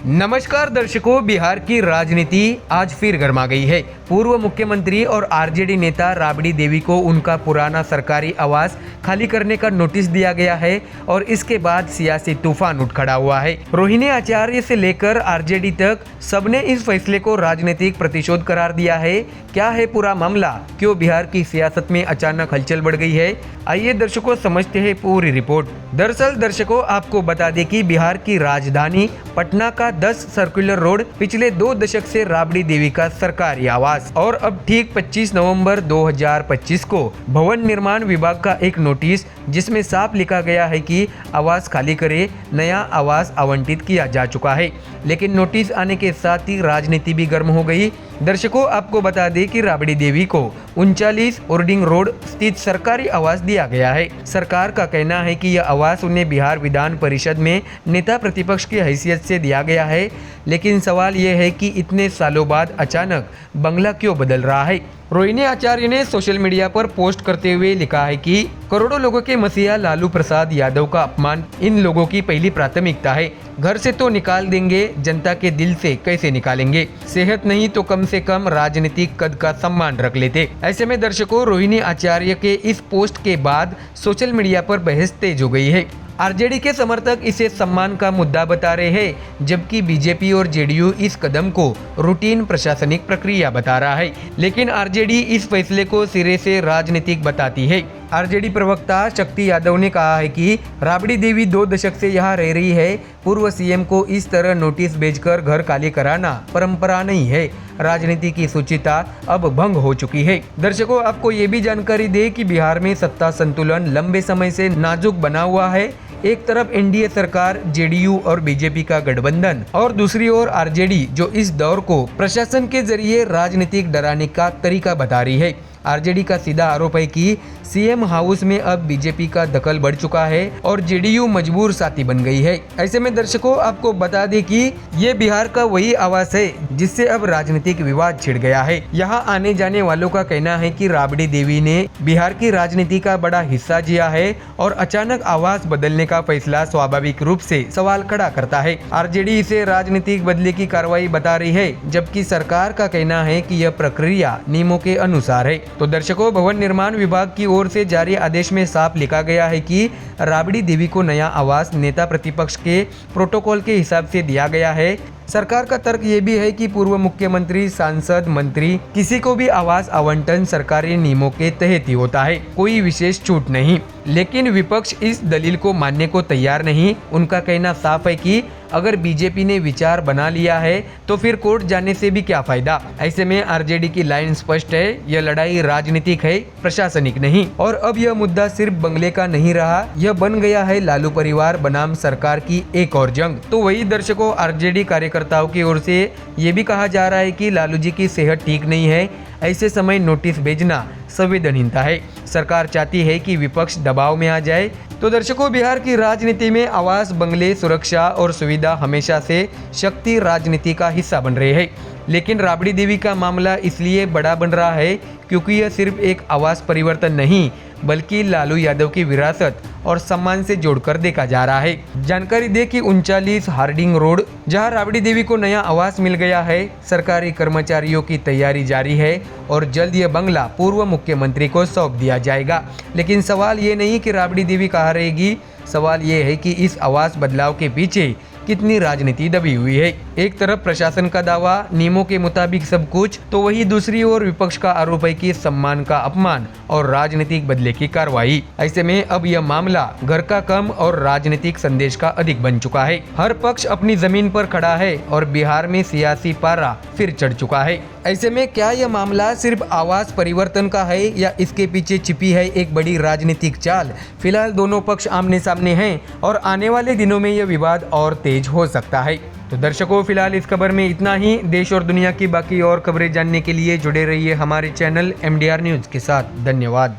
नमस्कार दर्शकों, बिहार की राजनीति आज फिर गर्मा गई है। पूर्व मुख्यमंत्री और आरजेडी नेता राबड़ी देवी को उनका पुराना सरकारी आवास खाली करने का नोटिस दिया गया है और इसके बाद सियासी तूफान उठ खड़ा हुआ है। रोहिणी आचार्य से लेकर आरजेडी तक सबने इस फैसले को राजनीतिक प्रतिशोध करार दिया है। क्या है पूरा मामला, क्यों बिहार की सियासत में अचानक हलचल बढ़ गई है, आइए दर्शकों समझते हैं पूरी रिपोर्ट। दरअसल दर्शकों, आपको बता दें कि बिहार की राजधानी पटना का 10 सर्कुलर रोड पिछले 2 दशक से राबड़ी देवी का सरकारी आवास और अब ठीक 25 नवंबर 2025 को भवन निर्माण विभाग का एक नोटिस जिसमें साफ लिखा गया है कि आवास खाली करे, नया आवास आवंटित किया जा चुका है। लेकिन नोटिस आने के साथ ही राजनीति भी गर्म हो गई। दर्शकों, आपको बता दें कि राबड़ी देवी को 39 ओर्डिंग रोड स्थित सरकारी आवास दिया गया है। सरकार का कहना है कि यह आवास उन्हें बिहार विधान परिषद में नेता प्रतिपक्ष की हैसियत से दिया गया है। लेकिन सवाल यह है कि इतने सालों बाद अचानक बंगला क्यों बदल रहा है। रोहिणी आचार्य ने सोशल मीडिया पर पोस्ट करते हुए लिखा है कि करोड़ों लोगों के मसीहा लालू प्रसाद यादव का अपमान इन लोगों की पहली प्राथमिकता है। घर से तो निकाल देंगे, जनता के दिल से कैसे निकालेंगे। सेहत नहीं तो कम से कम राजनीतिक कद का सम्मान रख लेते। ऐसे में दर्शकों, रोहिणी आचार्य के इस पोस्ट के बाद सोशल मीडिया पर बहस तेज हो गई है। आरजेडी के समर्थक इसे सम्मान का मुद्दा बता रहे हैं, जबकि बीजेपी और जेडीयू इस कदम को रूटीन प्रशासनिक प्रक्रिया बता रहा है। लेकिन आरजेडी इस फैसले को सिरे से राजनीतिक बताती है। आरजेडी प्रवक्ता शक्ति यादव ने कहा है कि राबड़ी देवी 2 दशक से यहाँ रह रही है। पूर्व सीएम को इस तरह नोटिस भेजकर घर खाली कराना परंपरा नहीं है। राजनीति की शुचिता अब भंग हो चुकी है। दर्शकों, आपको ये भी जानकारी दे कि बिहार में सत्ता संतुलन लंबे समय से नाजुक बना हुआ है। एक तरफ एनडीए सरकार, जेडीयू और बीजेपी का गठबंधन और दूसरी ओर आरजेडी जो इस दौर को प्रशासन के जरिए राजनीतिक डराने का तरीका बता रही है। आरजेडी का सीधा आरोप है कि सीएम हाउस में अब बीजेपी का दखल बढ़ चुका है और जेडीयू मजबूर साथी बन गई है। ऐसे में दर्शकों, आपको बता दें कि ये बिहार का वही आवास है जिससे अब राजनीतिक विवाद छिड़ गया है। यहाँ आने जाने वालों का कहना है कि राबड़ी देवी ने बिहार की राजनीति का बड़ा हिस्सा जिया है और अचानक आवास बदलने का फैसला स्वाभाविक रूप से सवाल खड़ा करता है। आरजेडी इसे राजनीतिक बदले की कार्रवाई बता रही है, जबकि सरकार का कहना है कि यह प्रक्रिया नियमों के अनुसार है। तो दर्शकों, भवन निर्माण विभाग की ओर से जारी आदेश में साफ लिखा गया है कि राबड़ी देवी को नया आवास नेता प्रतिपक्ष के प्रोटोकॉल के हिसाब से दिया गया है। सरकार का तर्क ये भी है कि पूर्व मुख्यमंत्री, सांसद, मंत्री किसी को भी आवास आवंटन सरकारी नियमों के तहत ही होता है, कोई विशेष छूट नहीं। लेकिन विपक्ष इस दलील को मानने को तैयार नहीं। उनका कहना साफ है कि अगर बीजेपी ने विचार बना लिया है तो फिर कोर्ट जाने से भी क्या फायदा। ऐसे में आरजेडी की लाइन स्पष्ट है, यह लड़ाई राजनीतिक है, प्रशासनिक नहीं। और अब यह मुद्दा सिर्फ बंगले का नहीं रहा, यह बन गया है लालू परिवार बनाम सरकार की एक और जंग। तो वही दर्शकों, आरजेडी कार्यकर्ताओं की ओर से ये भी कहा जा रहा है कि लालू जी की सेहत ठीक नहीं है, ऐसे समय नोटिस भेजना संवेदनहीनता है। सरकार चाहती है कि विपक्ष दबाव में आ जाए। तो दर्शकों, बिहार की राजनीति में आवास, बंगले, सुरक्षा और सुविधा हमेशा से शक्ति राजनीति का हिस्सा बन रहे हैं। लेकिन राबड़ी देवी का मामला इसलिए बड़ा बन रहा है क्योंकि यह सिर्फ एक आवास परिवर्तन नहीं, बल्कि लालू यादव की विरासत और सम्मान से जोड़कर देखा जा रहा है। जानकारी दे कि 39 हार्डिंग रोड जहां राबड़ी देवी को नया आवास मिल गया है, सरकारी कर्मचारियों की तैयारी जारी है और जल्द यह बंगला पूर्व मुख्यमंत्री को सौंप दिया जाएगा। लेकिन सवाल ये नहीं कि राबड़ी देवी कहाँ रहेगी, सवाल ये है कि इस आवास बदलाव के पीछे कितनी राजनीति दबी हुई है। एक तरफ प्रशासन का दावा, नियमों के मुताबिक सब कुछ, तो वही दूसरी ओर विपक्ष का आरोप है कि सम्मान का अपमान और राजनीतिक बदले की कार्रवाई। ऐसे में अब यह मामला घर का कम और राजनीतिक संदेश का अधिक बन चुका है। हर पक्ष अपनी जमीन पर खड़ा है और बिहार में सियासी पारा फिर चढ़ चुका है। ऐसे में क्या यह मामला सिर्फ आवास परिवर्तन का है या इसके पीछे छिपी है एक बड़ी राजनीतिक चाल। फिलहाल दोनों पक्ष आमने सामने हैं और आने वाले दिनों में यह विवाद और तेज हो सकता है। तो दर्शकों, फिलहाल इस खबर में इतना ही। देश और दुनिया की बाकी और खबरें जानने के लिए जुड़े रहिए हमारे चैनल MDR न्यूज के साथ। धन्यवाद।